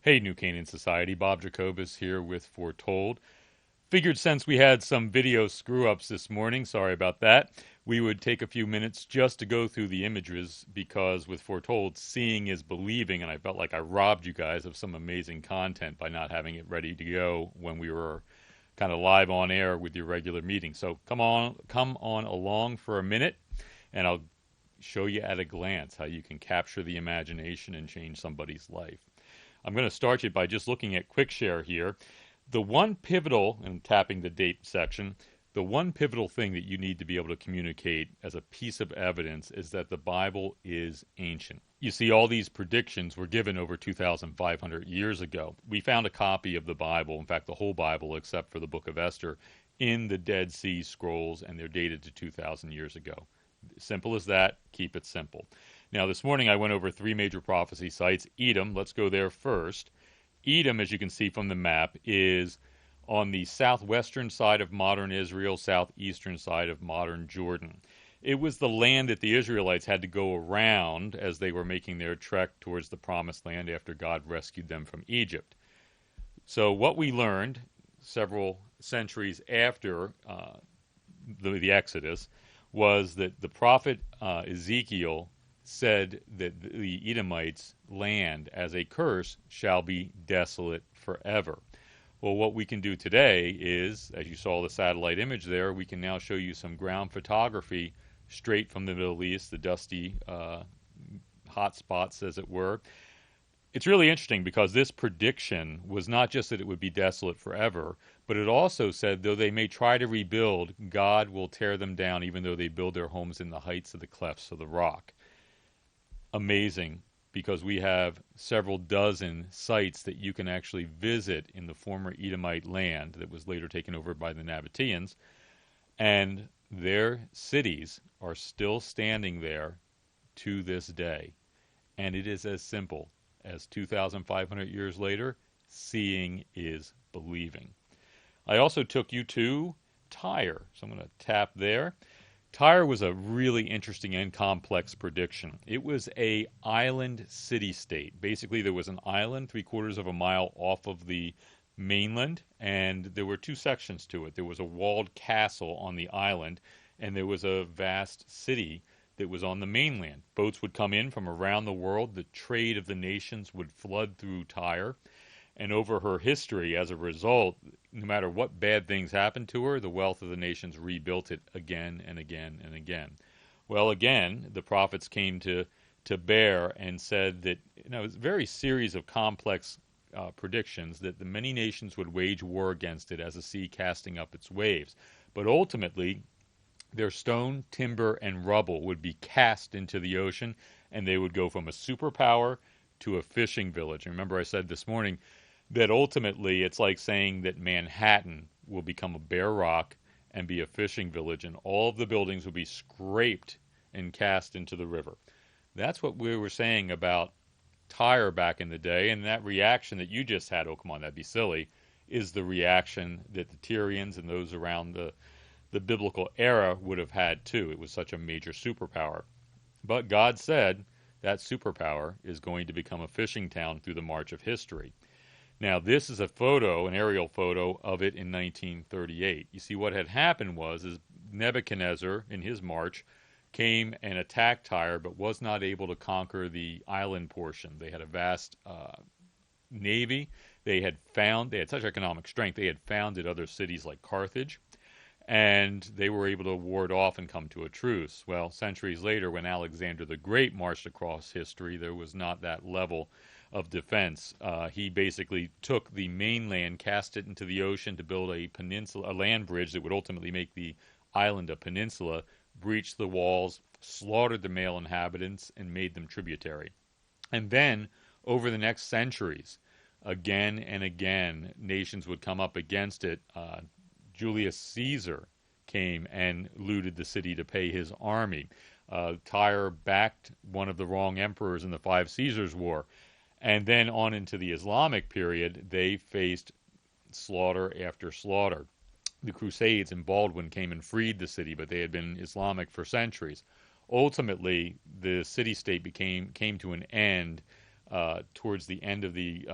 Hey, New Canaan Society. Bob Jacobus here with Foretold. Figured since we had some video screw-ups this morning, sorry about that, we would take a few minutes just to go through the images because with Foretold, seeing is believing, and I felt like I robbed you guys of some amazing content by not having it ready to go when we were kind of live on air with your regular meeting. So come on along for a minute, and I'll show you at a glance how you can capture the imagination and change somebody's life. I'm going to start you by just looking at QuickShare here. The one pivotal, and tapping the date section, the one pivotal thing that you need to be able to communicate as a piece of evidence is that the Bible is ancient. You see, all these predictions were given over 2,500 years ago. We found a copy of the Bible, in fact, the whole Bible except for the book of Esther, in the Dead Sea Scrolls, and they're dated to 2,000 years ago. Simple as that. Keep it simple. Now, this morning I went over three major prophecy sites. Edom, let's go there first. Edom, as you can see from the map, is on the southwestern side of modern Israel, southeastern side of modern Jordan. It was the land that the Israelites had to go around as they were making their trek towards the promised land after God rescued them from Egypt. So what we learned several centuries after the Exodus was that the prophet Ezekiel said that the Edomites' land as a curse shall be desolate forever. Well, what we can do today is, as you saw the satellite image there, we can now show you some ground photography straight from the Middle East, the dusty hot spots, as it were. It's really interesting because this prediction was not just that it would be desolate forever, but it also said, though they may try to rebuild, God will tear them down even though they build their homes in the heights of the clefts of the rock. Amazing, because we have several dozen sites that you can actually visit in the former Edomite land that was later taken over by the Nabateans, and their cities are still standing there to this day. And it is as simple as 2,500 years later, seeing is believing. I also took you to Tyre, so I'm going to tap there. Tyre was a really interesting and complex prediction. It was a island city-state. Basically, there was an island 3/4 of a mile off of the mainland, and there were two sections to it. There was a walled castle on the island, and there was a vast city that was on the mainland. Boats would come in from around the world. The trade of the nations would flood through Tyre. And over her history, as a result, no matter what bad things happened to her, the wealth of the nations rebuilt it again and again and again. Well, again, the prophets came to bear and said that, it's a very series of complex predictions that the many nations would wage war against it as a sea casting up its waves. But ultimately, their stone, timber, and rubble would be cast into the ocean, and they would go from a superpower to a fishing village. And remember I said this morning that ultimately it's like saying that Manhattan will become a bare rock and be a fishing village, and all of the buildings will be scraped and cast into the river. That's what we were saying about Tyre back in the day, and that reaction that you just had, oh, come on, that'd be silly, is the reaction that the Tyrians and those around the biblical era would have had too. It was such a major superpower. But God said that superpower is going to become a fishing town through the march of history. Now, this is a photo, an aerial photo of it in 1938. You see, what had happened is Nebuchadnezzar, in his march, came and attacked Tyre, but was not able to conquer the island portion. They had a vast navy. They had such economic strength, they had founded other cities like Carthage, and they were able to ward off and come to a truce. Well, centuries later, when Alexander the Great marched across history, there was not that level of defense. He basically took the mainland, cast it into the ocean to build a peninsula, a land bridge that would ultimately make the island a peninsula, breached the walls, slaughtered the male inhabitants, and made them tributary. And then, over the next centuries, again and again, nations would come up against it. Julius Caesar came and looted the city to pay his army. Tyre backed one of the wrong emperors in the Five Caesars War. And then on into the Islamic period, they faced slaughter after slaughter. The Crusades and Baldwin came and freed the city, but they had been Islamic for centuries. Ultimately, the city-state came to an end towards the end of the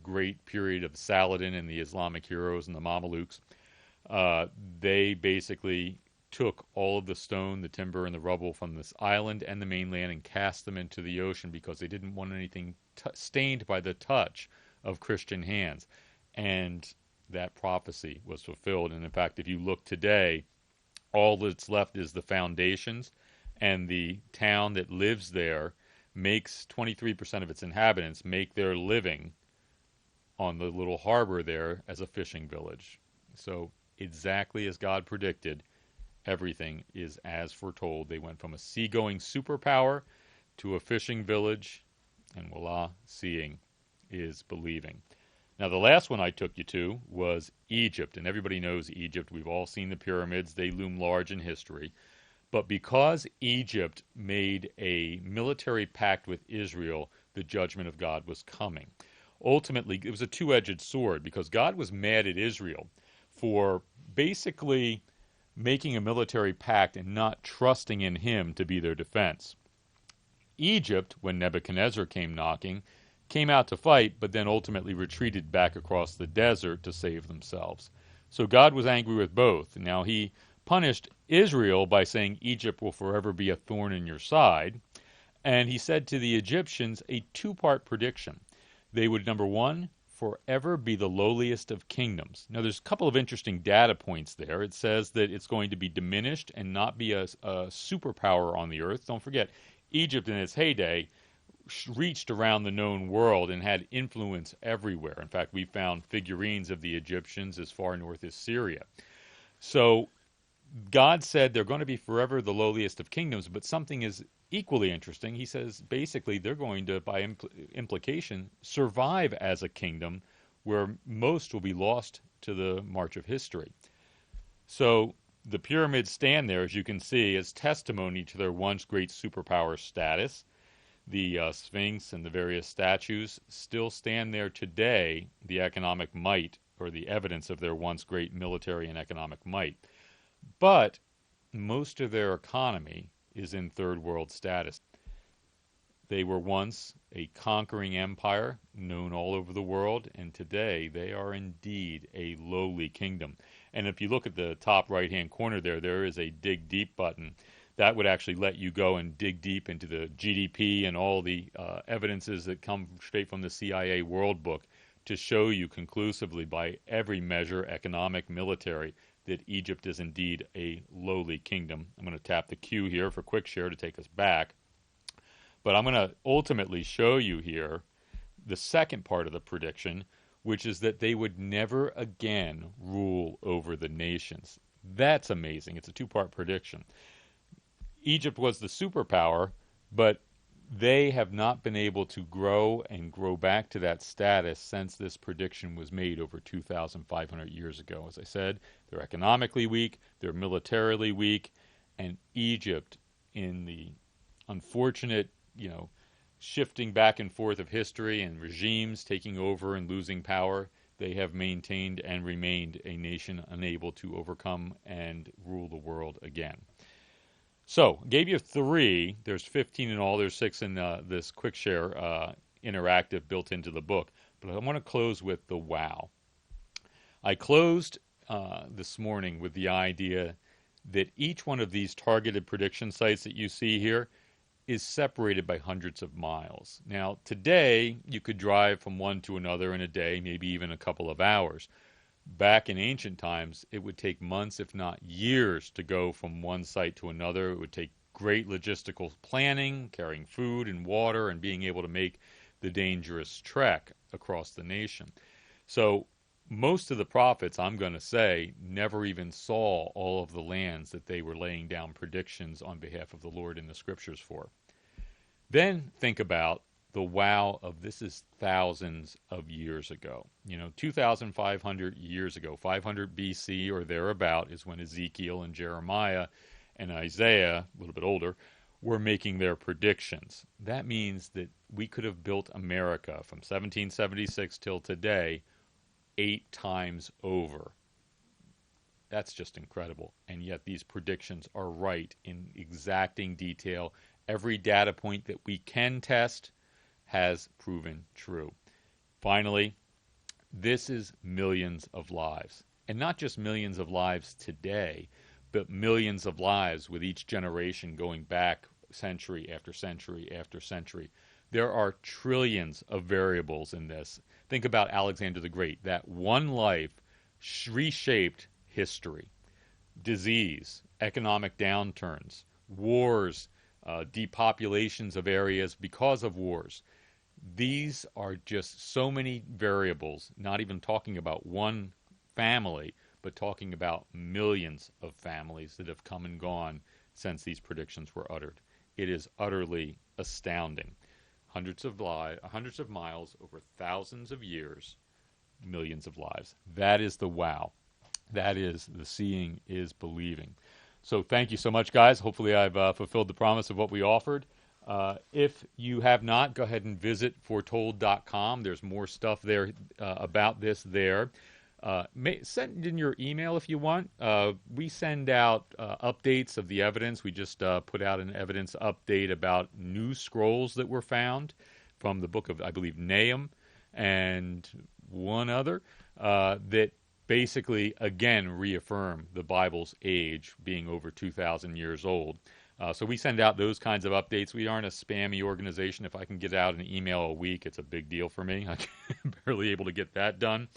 great period of Saladin and the Islamic heroes and the Mamelukes. They basically took all of the stone, the timber, and the rubble from this island and the mainland and cast them into the ocean because they didn't want anything stained by the touch of Christian hands. And that prophecy was fulfilled. And in fact, if you look today, all that's left is the foundations, and the town that lives there makes 23% of its inhabitants make their living on the little harbor there as a fishing village. So exactly as God predicted, everything is as foretold. They went from a seagoing superpower to a fishing village, and voila, seeing is believing. Now, the last one I took you to was Egypt, and everybody knows Egypt. We've all seen the pyramids. They loom large in history. But because Egypt made a military pact with Israel, the judgment of God was coming. Ultimately, it was a two-edged sword because God was mad at Israel for basically making a military pact and not trusting in him to be their defense. Egypt, when Nebuchadnezzar came knocking, came out to fight, but then ultimately retreated back across the desert to save themselves. So God was angry with both. Now he punished Israel by saying Egypt will forever be a thorn in your side. And he said to the Egyptians a two-part prediction. They would, number one, forever be the lowliest of kingdoms. Now there's a couple of interesting data points there. It says that it's going to be diminished and not be a superpower on the earth. Don't forget, Egypt in its heyday reached around the known world and had influence everywhere. In fact, we found figurines of the Egyptians as far north as Syria. So God said they're going to be forever the lowliest of kingdoms, but something is equally interesting. He says basically they're going to, by implication, survive as a kingdom where most will be lost to the march of history. So the pyramids stand there, as you can see, as testimony to their once great superpower status. The Sphinx and the various statues still stand there today, the economic might, or the evidence of their once great military and economic might. But most of their economy is in third world status. They were once a conquering empire known all over the world, and today they are indeed a lowly kingdom. And if you look at the top right-hand corner there is a dig deep button. That would actually let you go and dig deep into the GDP and all the evidences that come straight from the CIA World Book to show you conclusively by every measure, economic, military, that Egypt is indeed a lowly kingdom. I'm going to tap the Q here for quick share to take us back. But I'm going to ultimately show you here the second part of the prediction, which is that they would never again rule over the nations. That's amazing. It's a two-part prediction. Egypt was the superpower, but they have not been able to grow and grow back to that status since this prediction was made over 2,500 years ago. As I said, they're economically weak, they're militarily weak, and Egypt, in the unfortunate, shifting back and forth of history and regimes taking over and losing power, they have maintained and remained a nation unable to overcome and rule the world again. So, gave you 3. There's 15 in all. There's 6 in this quick share interactive built into the book. But I want to close with the wow. I closed this morning with the idea that each one of these targeted prediction sites that you see here is separated by hundreds of miles. Now, today, you could drive from one to another in a day, maybe even a couple of hours. Back in ancient times, it would take months, if not years, to go from one site to another. It would take great logistical planning, carrying food and water, and being able to make the dangerous trek across the nation. So most of the prophets, I'm going to say, never even saw all of the lands that they were laying down predictions on behalf of the Lord in the scriptures for. Then think about the wow of this is thousands of years ago. 2,500 years ago, 500 BC or thereabout is when Ezekiel and Jeremiah and Isaiah, a little bit older, were making their predictions. That means that we could have built America from 1776 till today 8 times over. That's just incredible. And yet these predictions are right in exacting detail. Every data point that we can test, has proven true. Finally, this is millions of lives. And not just millions of lives today, but millions of lives with each generation going back century after century after century. There are trillions of variables in this. Think about Alexander the Great. That one life reshaped history. Disease, economic downturns, wars, depopulations of areas because of wars. These are just so many variables, not even talking about one family, but talking about millions of families that have come and gone since these predictions were uttered. It is utterly astounding. Hundreds of miles over thousands of years, millions of lives. That is the wow. That is the seeing is believing. So thank you so much, guys. Hopefully I've fulfilled the promise of what we offered. If you have not, go ahead and visit Foretold.com. There's more stuff there about this there. Send in your email if you want. We send out updates of the evidence. We just put out an evidence update about new scrolls that were found from the book of, I believe, Nahum and one other that basically, again, reaffirm the Bible's age being over 2,000 years old. So we send out those kinds of updates. We aren't a spammy organization. If I can get out an email a week, it's a big deal for me. I'm barely able to get that done.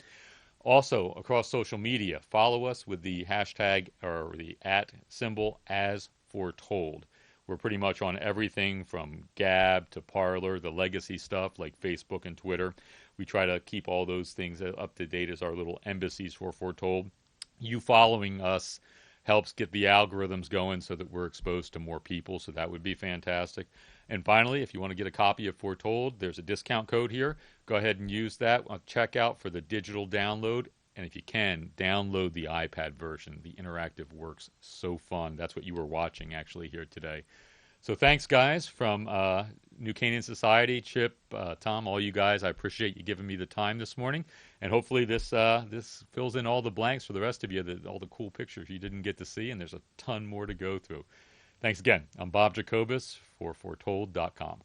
Also, across social media, follow us with the hashtag or the @ as foretold. We're pretty much on everything from Gab to Parler, the legacy stuff like Facebook and Twitter. We try to keep all those things up to date as our little embassies for Foretold. You following us helps get the algorithms going so that we're exposed to more people, so that would be fantastic. And finally, if you want to get a copy of Foretold, there's a discount code here. Go ahead and use that on checkout for the digital download. And if you can, download the iPad version. The interactive works so fun. That's what you were watching actually here today. So thanks, guys, from New Canaan Society, Chip, Tom, all you guys. I appreciate you giving me the time this morning. And hopefully this fills in all the blanks for the rest of you, all the cool pictures you didn't get to see, and there's a ton more to go through. Thanks again. I'm Bob Jacobus for Foretold.com.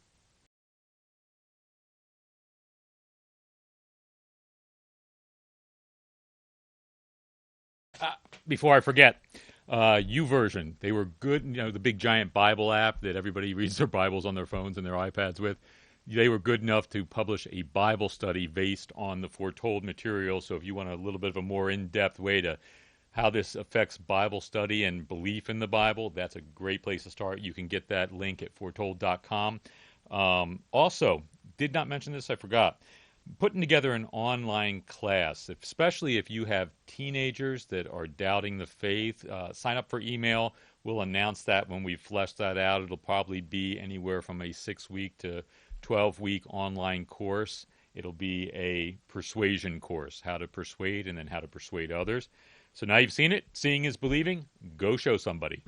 Before I forget, YouVersion, they were good. You know, the big giant Bible app that everybody reads their Bibles on their phones and their iPads with. They were good enough to publish a Bible study based on the Foretold material. So if you want a little bit of a more in-depth way to how this affects Bible study and belief in the Bible, that's a great place to start. You can get that link at Foretold.com. Also, did not mention this, I forgot. Putting together an online class, especially if you have teenagers that are doubting the faith. Sign up for email. We'll announce that when we flesh that out. It'll probably be anywhere from a 6-week to 12-week online course. It'll be a persuasion course, how to persuade and then how to persuade others. So now you've seen it. Seeing is believing. Go show somebody.